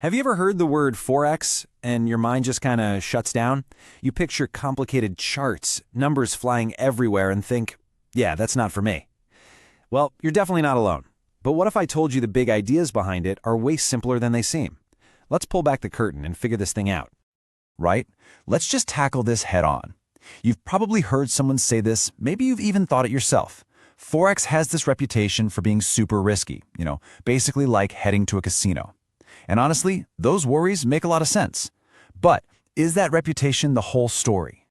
Have you ever heard the word Forex and your mind just kind of shuts down? You picture complicated charts, numbers flying everywhere, and think, yeah, that's not for me. Well, you're definitely not alone. But what if I told you the big ideas behind it are way simpler than they seem? Let's pull back the curtain and figure this thing out. Right? Let's just tackle this head on. You've probably heard someone say this, maybe you've even thought it yourself. Forex has this reputation for being super risky, basically like heading to a casino. And honestly, those worries make a lot of sense. But is that reputation the whole story?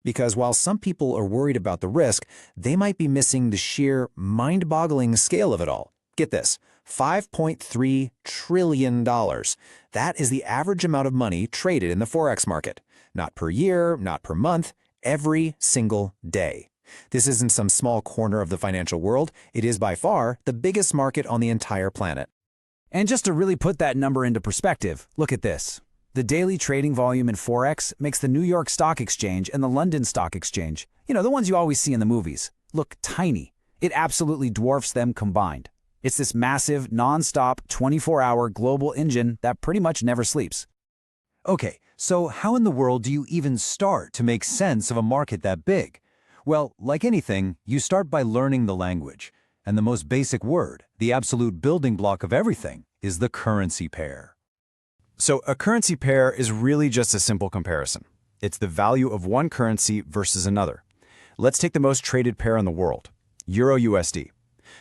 Because while some people are worried about the risk, they might be missing the sheer mind-boggling scale of it all. Get this, $5.3 trillion. That is the average amount of money traded in the Forex market. Not per year, not per month, every single day. This isn't some small corner of the financial world. It is by far the biggest market on the entire planet. And just to really put that number into perspective, look at this. The daily trading volume in Forex makes the New York Stock Exchange and the London Stock Exchange, the ones you always see in the movies, look tiny. It absolutely dwarfs them combined. It's this massive, non-stop, 24-hour global engine that pretty much never sleeps. Okay, so how in the world do you even start to make sense of a market that big? Well, like anything, you start by learning the language. And the most basic word, the absolute building block of everything, is the currency pair. So a currency pair is really just a simple comparison. It's the value of one currency versus another. Let's take the most traded pair in the world, Euro-USD.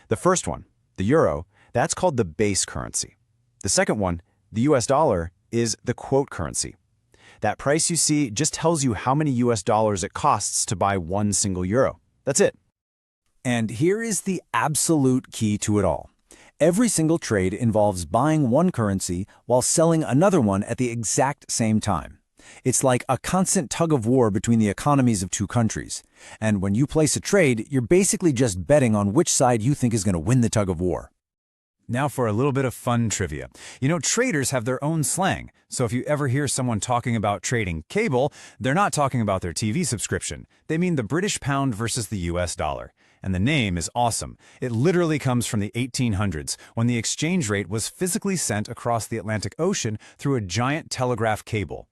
The first one, the euro, that's called the base currency. The second one, the US dollar, is the quote currency. That price you see just tells you how many US dollars it costs to buy one single euro. That's it. And here is the absolute key to it all. Every single trade involves buying one currency while selling another one at the exact same time. It's like a constant tug of war between the economies of two countries. And when you place a trade, you're basically just betting on which side you think is going to win the tug of war. Now for a little bit of fun trivia. Traders have their own slang, so if you ever hear someone talking about trading cable, they're not talking about their TV subscription. They mean the British pound versus the US dollar. And the name is awesome. It literally comes from the 1800s, when the exchange rate was physically sent across the Atlantic Ocean through a giant telegraph cable.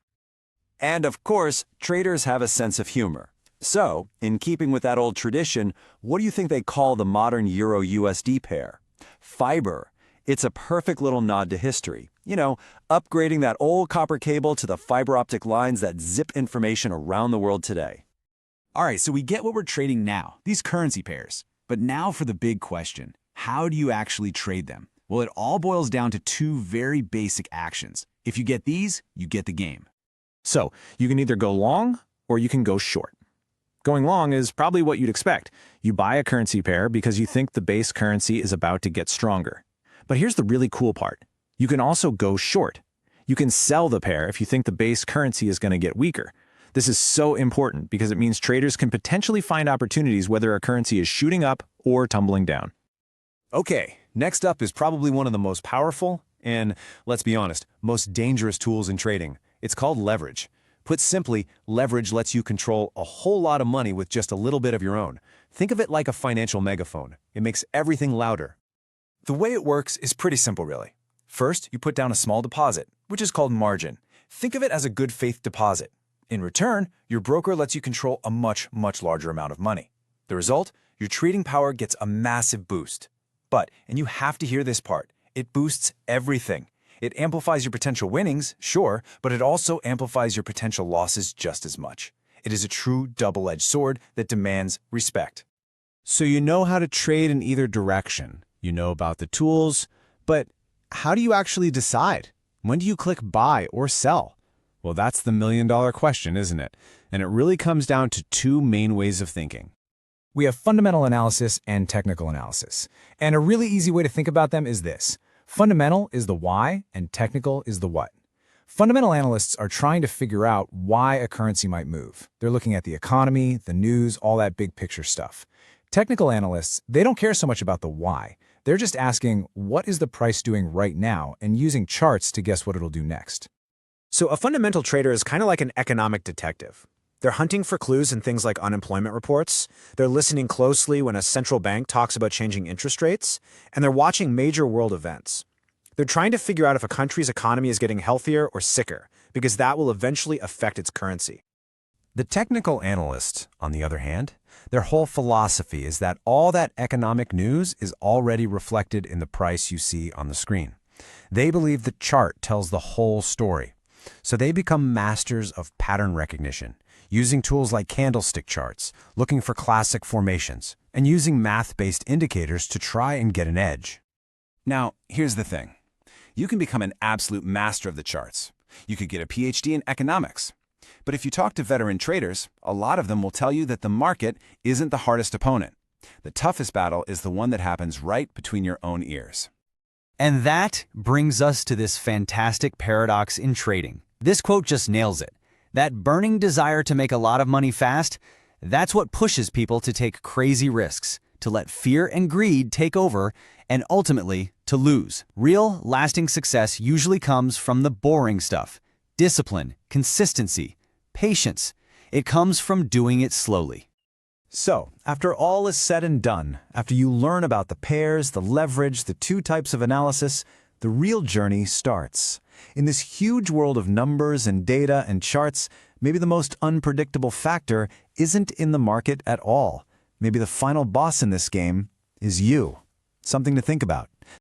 And of course, traders have a sense of humor. So, in keeping with that old tradition, what do you think they call the modern Euro-USD pair? Fiber. It's a perfect little nod to history. Upgrading that old copper cable to the fiber optic lines that zip information around the world today. All right, so we get what we're trading now, these currency pairs. But now for the big question, how do you actually trade them? Well, it all boils down to two very basic actions. If you get these, you get the game. So, you can either go long or you can go short. Going long is probably what you'd expect. You buy a currency pair because you think the base currency is about to get stronger. But here's the really cool part. You can also go short. You can sell the pair if you think the base currency is going to get weaker. This is so important because it means traders can potentially find opportunities whether a currency is shooting up or tumbling down. Okay, next up is probably one of the most powerful and, let's be honest, most dangerous tools in trading. It's called leverage. Put simply, leverage lets you control a whole lot of money with just a little bit of your own. Think of it like a financial megaphone. It makes everything louder. The way it works is pretty simple, really. First, you put down a small deposit, which is called margin. Think of it as a good faith deposit. In return, your broker lets you control a much, much larger amount of money. The result? Your trading power gets a massive boost. But, and you have to hear this part, it boosts everything. It amplifies your potential winnings, sure, but it also amplifies your potential losses just as much. It is a true double-edged sword that demands respect. So you know how to trade in either direction. You know about the tools, but how do you actually decide? When do you click buy or sell? Well, that's the million-dollar question, isn't it? And it really comes down to two main ways of thinking. We have fundamental analysis and technical analysis. And a really easy way to think about them is this. Fundamental is the why, and technical is the what. Fundamental analysts are trying to figure out why a currency might move. They're looking at the economy, the news, all that big picture stuff. Technical analysts, they don't care so much about the why. They're just asking, what is the price doing right now, and using charts to guess what it'll do next. So a fundamental trader is kind of like an economic detective. They're hunting for clues in things like unemployment reports, they're listening closely when a central bank talks about changing interest rates, and they're watching major world events. They're trying to figure out if a country's economy is getting healthier or sicker, because that will eventually affect its currency. The technical analysts, on the other hand, their whole philosophy is that all that economic news is already reflected in the price you see on the screen. They believe the chart tells the whole story. So they become masters of pattern recognition, using tools like candlestick charts, looking for classic formations, and using math-based indicators to try and get an edge. Now, here's the thing. You can become an absolute master of the charts. You could get a PhD in economics. But if you talk to veteran traders, a lot of them will tell you that the market isn't the hardest opponent. The toughest battle is the one that happens right between your own ears. And that brings us to this fantastic paradox in trading. This quote just nails it. That burning desire to make a lot of money fast, that's what pushes people to take crazy risks, to let fear and greed take over, and ultimately to lose. Real, lasting success usually comes from the boring stuff. Discipline, consistency, patience. It comes from doing it slowly. So, after all is said and done, after you learn about the pairs, the leverage, the two types of analysis, the real journey starts. In this huge world of numbers and data and charts, maybe the most unpredictable factor isn't in the market at all. Maybe the final boss in this game is you. Something to think about.